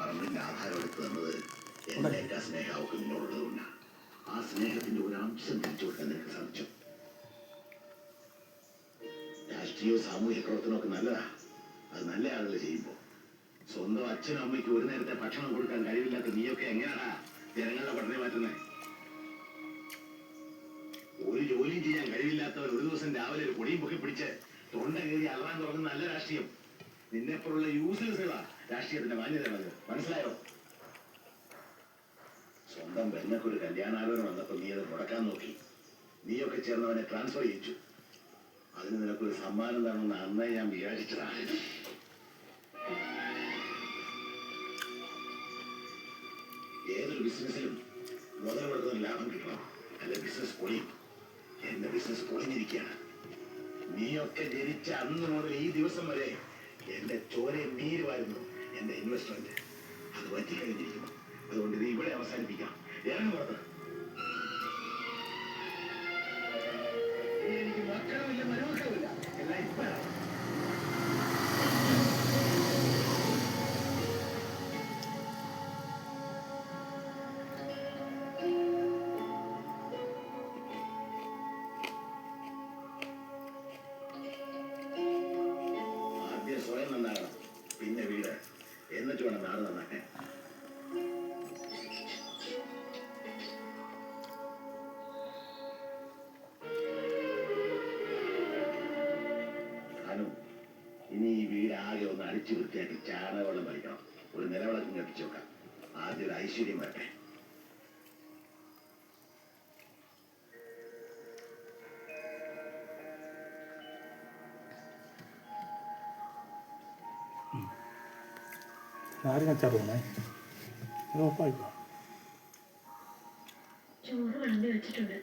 പറമ്പിന്റെ ആധാരം എടുത്തു തന്നത് എന്നേക്കാ സ്നേഹം അവർക്ക് നിന്നോടുള്ളതുകൊണ്ടാണ്. ആ സ്നേഹത്തിന്റെ ഒരു അംശം തിരിച്ചു കൊടുക്കാൻ നിനക്ക് സാധിച്ചു. രാഷ്ട്രീയവും സാമൂഹ്യ പ്രവർത്തനമൊക്കെ നല്ലതാ. അത് നല്ല ആളുകൾ ചെയ്യുമ്പോ സ്വന്തം അച്ഛനും അമ്മയ്ക്ക് ഒരു നേരത്തെ ഭക്ഷണം കൊടുക്കാൻ കഴിവില്ലാത്ത നീയൊക്കെ എങ്ങനെയാണാ ജനങ്ങളുടെ പഠനം മാറ്റുന്നത്? ഒരു ജോലിയും ചെയ്യാൻ കഴിവില്ലാത്തവർ ഒരു ദിവസം രാവിലെ ഒരു പൊടിയും പൊക്കി പിടിച്ച് തൊണ്ട കയറി അളറാൻ തുടങ്ങുന്ന നല്ല രാഷ്ട്രീയം. നിന്നെപ്പോലുള്ള യൂസ്ലെസ്സുകളാ രാഷ്ട്രീയത്തിന്റെ മാന്യതയുള്ളത്. മനസ്സിലായോ? സ്വന്തം പെണ്ണക്കൊരു കല്യാണാലോചന വന്നപ്പോൾ നീ അത് മുടക്കാൻ നോക്കി. നീയൊക്കെ ചേർന്നവനെ ട്രാൻസ്ഫർ ചെയ്യിച്ചു. അതിന് നിനക്കൊരു സമ്മാനം തരണമെന്ന് അന്നേ ഞാൻ വിചാരിച്ചതാണ്. ഏതൊരു ബിസിനസ്സിലും മുതൽ കൊടുക്കുന്ന ലാഭം കിട്ടണം, അല്ല ബിസിനസ് പൊളിയും. എന്റെ ബിസിനസ് പൊളിഞ്ഞിരിക്കുകയാണ്. നീയൊക്കെ ജനിച്ച അന്ന് മുതൽ ഈ ദിവസം വരെ എന്റെ ചോരയും നീരുമായിരുന്നു എന്റെ ഇൻവെസ്റ്റ്മെന്റ്. അത് പറ്റിക്കഴിഞ്ഞിരിക്കുന്നു. അതുകൊണ്ട് ഇത് ഇവിടെ അവസാനിപ്പിക്കാം. ഇറങ്ങി പുറത്ത്. എനിക്ക് മക്കളുമില്ല, മരുമക്കളുമില്ല. എല്ലാം ഇപ്പോഴാണ്. ആദ്യം സ്വയം നന്നാകണം, പിന്നെ വീട്, എന്നിട്ട് വേണം നാട് നന്നാക്കാൻ. ഇനി ഈ വീട് ആകെ ഒന്ന് അടിച്ചു വൃത്തിയാക്കി ചാണകവെള്ളം വലിക്കണം. ഒരു നിലവിളക്കും കത്തിച്ചു വെക്കാം. ആദ്യം ഒരു ഐശ്വര്യം വരട്ടെ. ചോറ് വിളമ്പി വെച്ചിട്ടുണ്ട്.